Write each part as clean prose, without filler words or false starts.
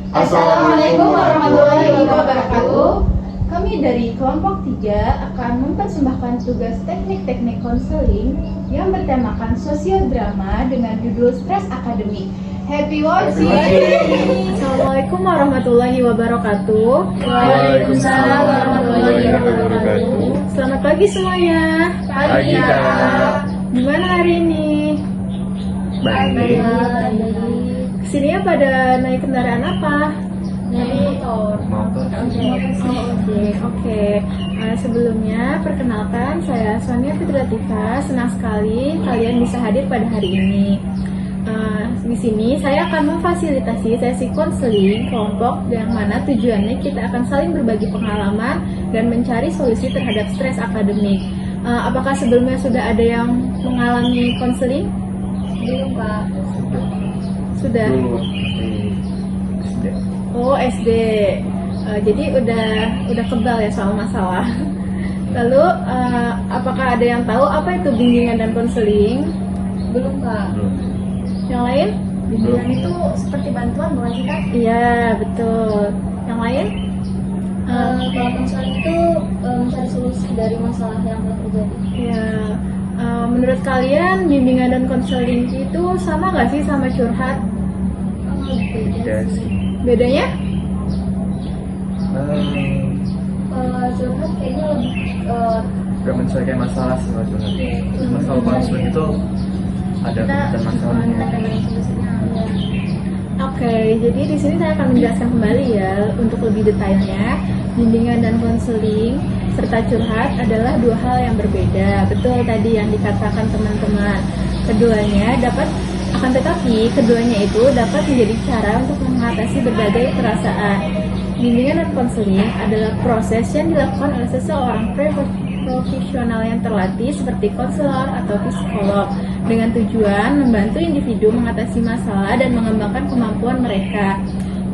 Assalamualaikum warahmatullahi wabarakatuh. Kami dari kelompok 3 akan mempersembahkan tugas teknik-teknik konseling yang bertemakan sosiodrama dengan judul stres akademik. Happy watching! Assalamualaikum warahmatullahi wabarakatuh. Waalaikumsalam warahmatullahi wabarakatuh. Selamat pagi semuanya. Pagi, Kak. Gimana hari ini? Baik. Kesininya pada naik kendaraan apa? Motor. Oke. Sebelumnya perkenalkan, saya Sonia Fitrativa. Senang sekali kalian bisa hadir pada hari ini. Di sini saya akan memfasilitasi sesi konseling kelompok yang mana tujuannya kita akan saling berbagi pengalaman dan mencari solusi terhadap stres akademik. Apakah sebelumnya sudah ada yang mengalami konseling? Belum, Pak. Sudah. Oh, SD. Jadi udah kebal ya soal masalah. Lalu apakah ada yang tahu apa itu bimbingan dan konseling? Belum, Pak. Yang lain? Bimbingan itu seperti bantuan, bukan sih, Kak? Iya, betul. Yang lain? Kalau konseling itu mencari solusi dari masalah yang telah terjadi. Ya, menurut kalian bimbingan dan konseling itu sama nggak sih sama curhat? Beda sih. Bedanya? Curhat kayaknya lebih Gak menyelesaikan masalah sih kalau curhat. Masalah konseling itu ada dan masalahnya. Oke, jadi di sini saya akan menjelaskan kembali ya untuk lebih detailnya. Bimbingan dan konseling serta curhat adalah dua hal yang berbeda. Betul tadi yang dikatakan teman-teman. Akan tetapi keduanya itu dapat menjadi cara untuk mengatasi berbagai perasaan. Bimbingan dan konseling adalah proses yang dilakukan oleh seseorang profesional yang terlatih seperti konselor atau psikolog dengan tujuan membantu individu mengatasi masalah dan mengembangkan kemampuan mereka.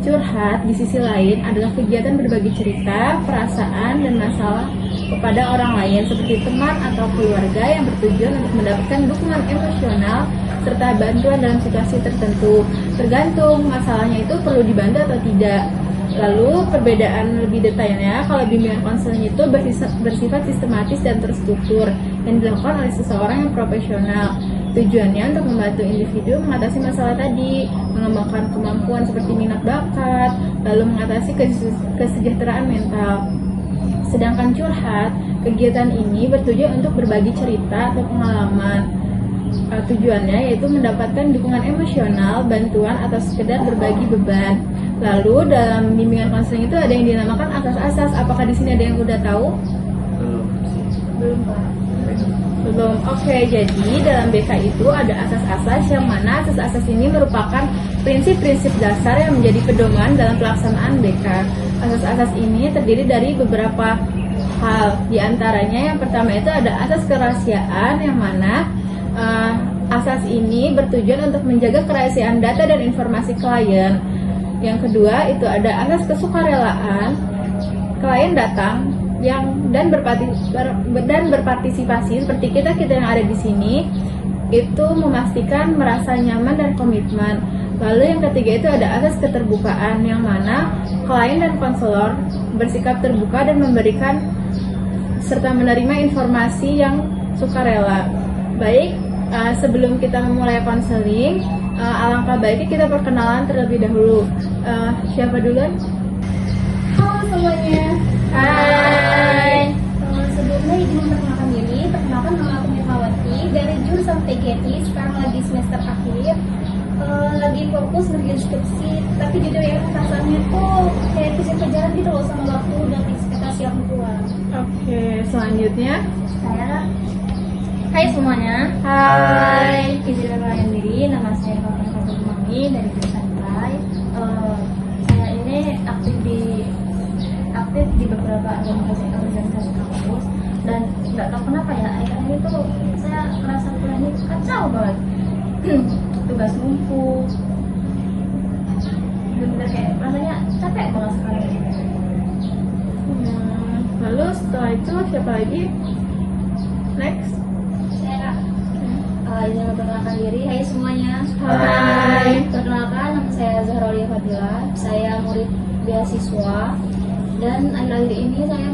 Curhat di sisi lain adalah kegiatan berbagi cerita, perasaan, dan masalah kepada orang lain seperti teman atau keluarga yang bertujuan untuk mendapatkan dukungan emosional serta bantuan dalam situasi tertentu. Tergantung masalahnya itu perlu dibantu atau tidak. Lalu perbedaan lebih detailnya, kalau bimbingan konseling itu bersifat sistematis dan terstruktur yang dilakukan oleh seseorang yang profesional. Tujuannya untuk membantu individu mengatasi masalah tadi, mengembangkan kemampuan seperti minat bakat, lalu mengatasi kesejahteraan mental. Sedangkan curhat, kegiatan ini bertujuan untuk berbagi cerita atau pengalaman. Tujuannya yaitu mendapatkan dukungan emosional, bantuan, atau sekedar berbagi beban. Lalu dalam bimbingan konseling itu ada yang dinamakan asas-asas. Apakah di sini ada yang udah tahu? belum, Pak. Belum. Oke, jadi dalam BK itu ada asas-asas yang mana asas-asas ini merupakan prinsip-prinsip dasar yang menjadi pedoman dalam pelaksanaan BK. Asas-asas ini terdiri dari beberapa hal. Di antaranya yang pertama itu ada asas kerahasiaan yang mana asas ini bertujuan untuk menjaga kerahasiaan data dan informasi klien. Yang kedua itu ada asas kesukarelaan. Klien datang dan berpartisipasi seperti kita yang ada di sini itu memastikan merasa nyaman dan komitmen. Lalu yang ketiga itu ada asas keterbukaan yang mana klien dan konselor bersikap terbuka dan memberikan serta menerima informasi yang sukarela. Baik, sebelum kita memulai konseling, alangkah baiknya kita perkenalan terlebih dahulu. Siapa duluan? Halo semuanya. Hai. Sebelumnya izin memperkenalkan diri. Perkenalkan nama aku Mirmawati dari jurusan TGT. Sekarang lagi semester akhir. Lagi fokus ngerjain skripsi. Tapi jujur ya perasaannya tuh kayak kejar-kejaran gitu loh sama waktu dan ekspektasi orang tua. Oke, selanjutnya. Hai semuanya. Hai. Izin memperkenalkan diri. Nama saya Fatima Fatimami dari jurusan IPA. Saya ini aktif di beberapa organisasi kampus dan nggak tahu kenapa ya akhir ini tuh saya merasa kuliahnya kacau banget. Tugas numpuk, bener-bener kayak rasanya capek banget sekarang. Lalu setelah itu siapa lagi? Next. Saya izin memperkenalkan diri. Hai semuanya. Hai. Perkenalkan, nama saya Zahrolia Fadila. Saya merit beasiswa, dan akhir-akhir ini saya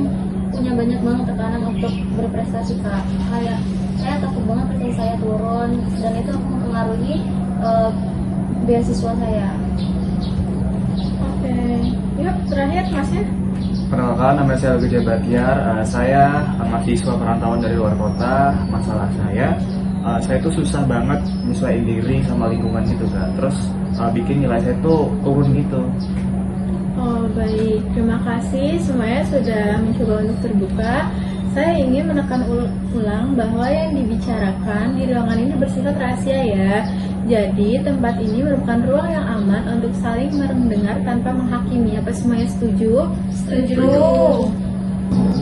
punya banyak banget tekanan untuk berprestasi Kak. Kayak saya takut banget prestasi saya turun, dan itu akan mempengaruhi beasiswa saya. Oke, yuk terakhir Masnya. Perkenalkan, nama saya Gede Batiar. Saya mahasiswa perantauan dari luar kota. Masalah saya itu susah banget nyesuaiin diri sama lingkungan gitu kan. Terus bikin nilai saya tuh turun gitu. Oh baik, terima kasih semuanya sudah mencoba untuk terbuka. Saya ingin menekan ulang bahwa yang dibicarakan di ruangan ini bersifat rahasia ya. Jadi tempat ini merupakan ruang yang aman untuk saling mendengar tanpa menghakimi. Apa semuanya setuju? Setuju.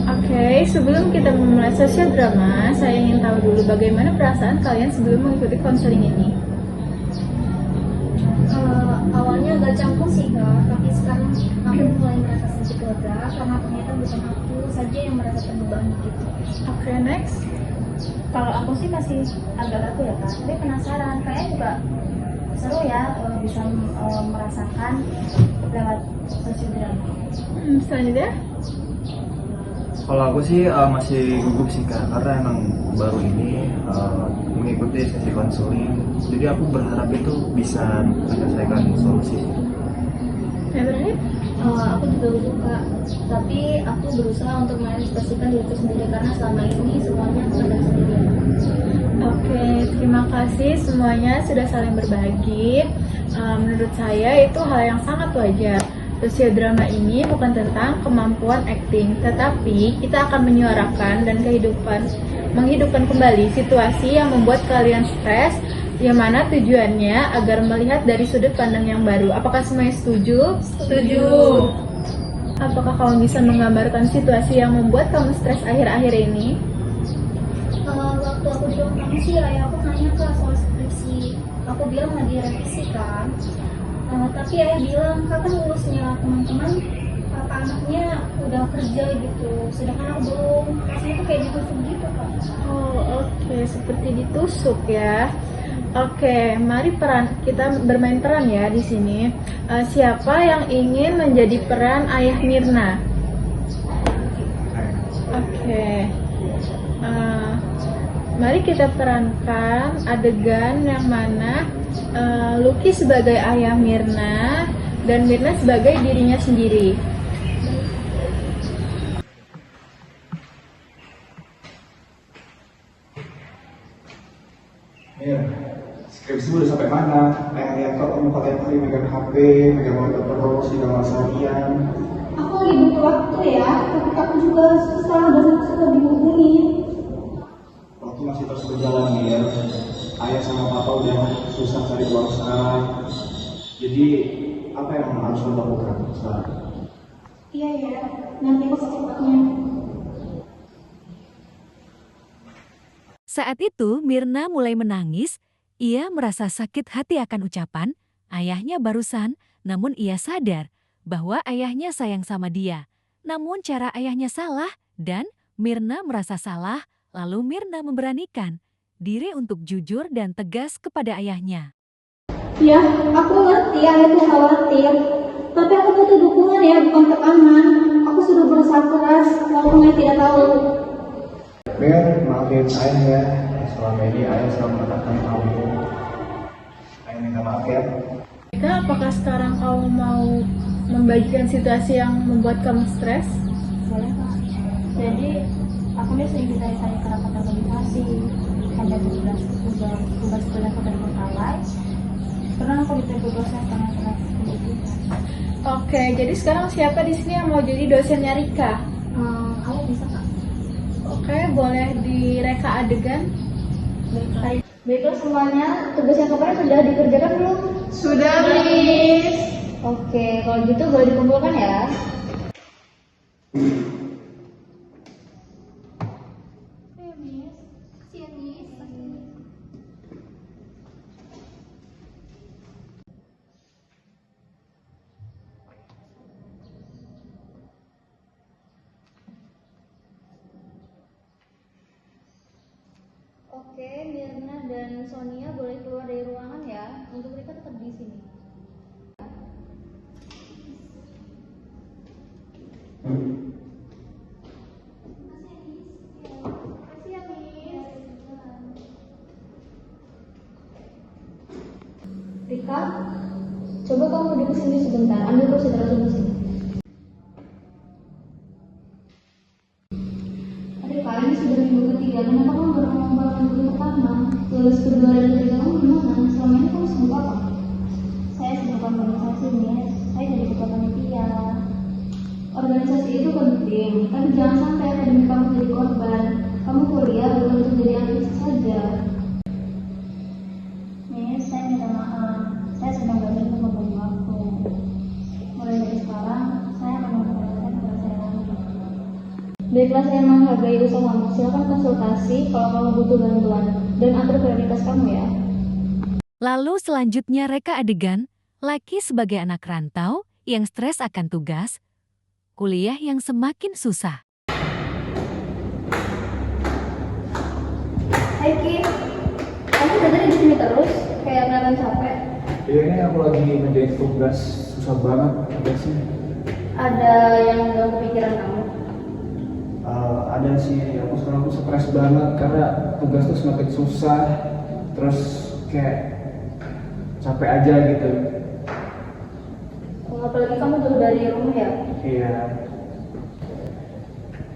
Oke, sebelum kita memulai sosial drama, saya ingin tahu dulu bagaimana perasaan kalian sebelum mengikuti konseling ini. Awalnya agak canggung sih Kak, tapi sekarang aku mulai merasa sedikit lega karena ternyata bukan aku saja yang merasa terbebani gitu. Oke, next. Kalau aku sih masih agak ragu ya Kak, tapi penasaran. Kayaknya juga seru ya bisa merasakan lewat sosial drama. Selanjutnya. Kalau aku sih masih gugup sih Kak, karena emang baru ini mengikuti sesi konseling. Jadi aku berharap itu bisa menyelesaikan solusi. Yang terakhir. Aku juga gugup Kak, tapi aku berusaha untuk mengekspresikan diriku sendiri karena selama ini semuanya aku pendam sendirian. Oke, terima kasih semuanya sudah saling berbagi. Menurut saya itu hal yang sangat wajar. Sosial drama ini bukan tentang kemampuan akting, tetapi kita akan menyuarakan dan menghidupkan kembali situasi yang membuat kalian stres, yang mana tujuannya agar melihat dari sudut pandang yang baru. Apakah semuanya setuju? Setuju. Apakah kamu bisa menggambarkan situasi yang membuat kamu stres akhir-akhir ini? Waktu aku di ruang tamu sih ayah aku nanya Kak soal skripsi. Aku bilang lagi revisi kan. Tapi ayah bilang kapan lulusnya, teman-teman kata anaknya udah kerja gitu, sedangkan aku belum. Rasanya tuh kayak ditusuk gitu Kak. Oh oke, seperti ditusuk ya. Oke, mari kita bermain peran ya di sini. Siapa yang ingin menjadi peran ayah Mirna? Oke. Mari kita perankan adegan yang mana Lucky sebagai ayah Mirna dan Mirna sebagai dirinya sendiri. Mir, skripsi udah sampai mana? Lihat kok kamu tiap hari megang HP, megang laptop terus di kamar seharian. Aku lagi butuh waktu ya, tapi aku juga susah dan suka dihubungin. Waktu masih terus berjalan Mir. Ayah sama papa udah susah cari uang sekarang. Jadi apa yang harus lo lakukan sekarang? Iya ya, nanti aku secepatnya. Saat itu Mirna mulai menangis. Ia merasa sakit hati akan ucapan ayahnya barusan, namun ia sadar bahwa ayahnya sayang sama dia. Namun cara ayahnya salah dan Mirna merasa salah, lalu Mirna memberanikan diri untuk jujur dan tegas kepada ayahnya. Ya, aku ngerti ayah tuh khawatir, tapi aku butuh dukungan ya, bukan tekanan. Aku sudah berusaha keras, walaupun ayah tidak tahu. Mir, maafin ayah ya. Selama ini ayah selalu menekan kamu. Ayah minta maaf ya. Kak, apakah sekarang kamu mau membagikan situasi yang membuat kamu stres? Boleh Kak. Jadi, aku nih sering ditanya-tanya ke rapat organisasi, ada tugas kuliah aku dari Bengkalai. Pernah aku ditegur dosen karena keras pendidikan. Oke, jadi sekarang siapa di sini yang mau jadi dosennya Rika? Aku bisa Kak. Oke, boleh direka adegan? Baiklah semuanya, tugas yang kemarin sudah dikerjakan belum? Sudah, Miss. Oke, kalau gitu boleh dikumpulkan ya. Oke, Mirna dan Sonia boleh keluar dari ruangan ya. Untuk mereka tetap di sini. kesini sebentar, ambil kursi taruh di sini. Adik kak, ini sudah minggu ketiga, kenapa kamu baru ngomong minggu pertama? Lulus kedua dan ketiga kamu gimana? Selama ini kamu sibuk apa? Saya sibuk organisasi nih, saya jadi ketua panitia. Organisasi itu penting, tapi jangan sampai akademik kamu jadi korban. Kamu kuliah bukan untuk jadi aktivis saja. Miss, saya minta maaf. Saya sedang belajar untuk membagi waktu. Mulai dari sekarang, saya akan memperhatikan kepada saya lagi. Baiklah, saya menghargai usahamu. Silakan konsultasi kalau kamu butuh bantuan dan atur prioritas kamu ya. Lalu selanjutnya reka adegan, laki sebagai anak rantau yang stres akan tugas, kuliah yang semakin susah. Hai Ki, kamu dari di sini terus, kayak kelihatan capek. Iya, ini aku lagi ngerjain tugas, susah banget tugasnya. Ada yang dalam pikiran kamu? Ada sih, aku stres banget karena tugas tuh semakin susah, terus kayak capek aja gitu. Apalagi kamu jauh dari rumah ya? Iya.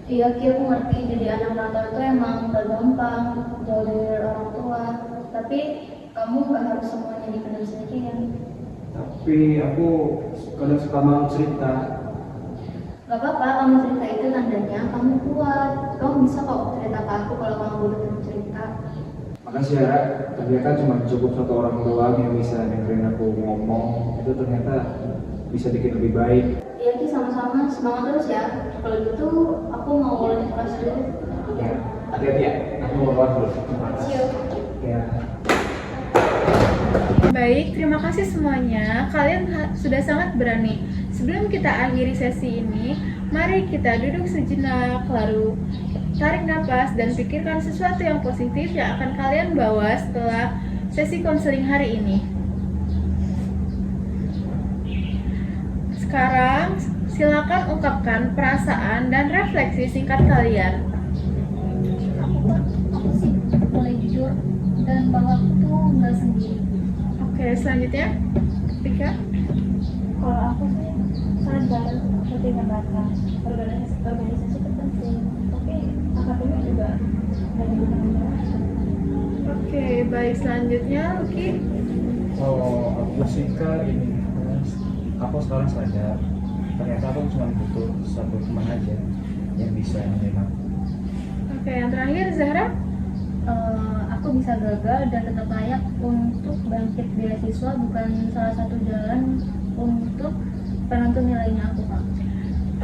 Iya Ki, aku ngerti jadi anak rantau itu emang gak gampang, jauh dari orang tua. Tapi kamu gak harus semuanya dipendam sendirian. Tapi aku kadang suka malu cerita. Gak apa-apa, kamu cerita itu tandanya kamu kuat. Kamu bisa kok cerita ke aku kalau kamu udah mau cerita. Makasih ya, ternyata kan cuma cukup satu orang doang yang bisa dengerin aku ngomong. Itu ternyata bisa bikin lebih baik. Iya Ki, sama-sama, semangat terus ya. Kalau gitu aku mau lanjut kelas dulu. Ya, hati-hati ya, aku mau keluar dulu. Siap. Ya. Baik, terima kasih semuanya. Kalian sudah sangat berani. Sebelum kita akhiri sesi ini, mari kita duduk sejenak, lalu tarik nafas dan pikirkan sesuatu yang positif yang akan kalian bawa setelah sesi konseling hari ini. Sekarang, silakan ungkapkan perasaan dan refleksi singkat kalian. Aku sih mulai jujur dan bahwa aku tuh nggak sendiri. Oke, selanjutnya, Tika. Kalau aku sih sadar aku punya batas. Organisasi itu penting, tapi akademik juga nggak bisa menjelaskan. Oke, baik, selanjutnya, Luki. Oh, aku sih Kak, ini aku sekarang sadar ternyata aku cuma butuh satu teman aja yang bisa menerima. Oke, yang terakhir, Zahra. Aku bisa gagal dan tetap layak untuk bangkit beasiswa, bukan salah satu jalan untuk penentu nilainya aku, Kak.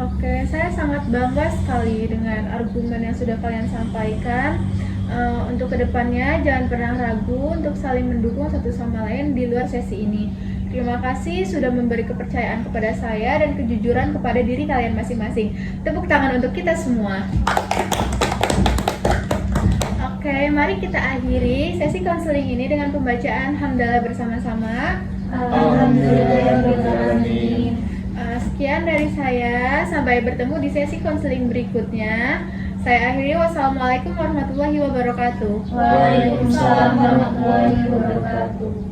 Oke, saya sangat bangga sekali dengan argumen yang sudah kalian sampaikan. Untuk kedepannya, jangan pernah ragu untuk saling mendukung satu sama lain di luar sesi ini. Terima kasih sudah memberi kepercayaan kepada saya dan kejujuran kepada diri kalian masing-masing. Tepuk tangan untuk kita semua. Oke, mari kita akhiri sesi konseling ini dengan pembacaan hamdalah bersama-sama. Alhamdulillahirrahmanirrahim. Sekian dari saya, sampai bertemu di sesi konseling berikutnya. Saya akhiri, wassalamualaikum warahmatullahi wabarakatuh. Waalaikumsalam warahmatullahi wabarakatuh.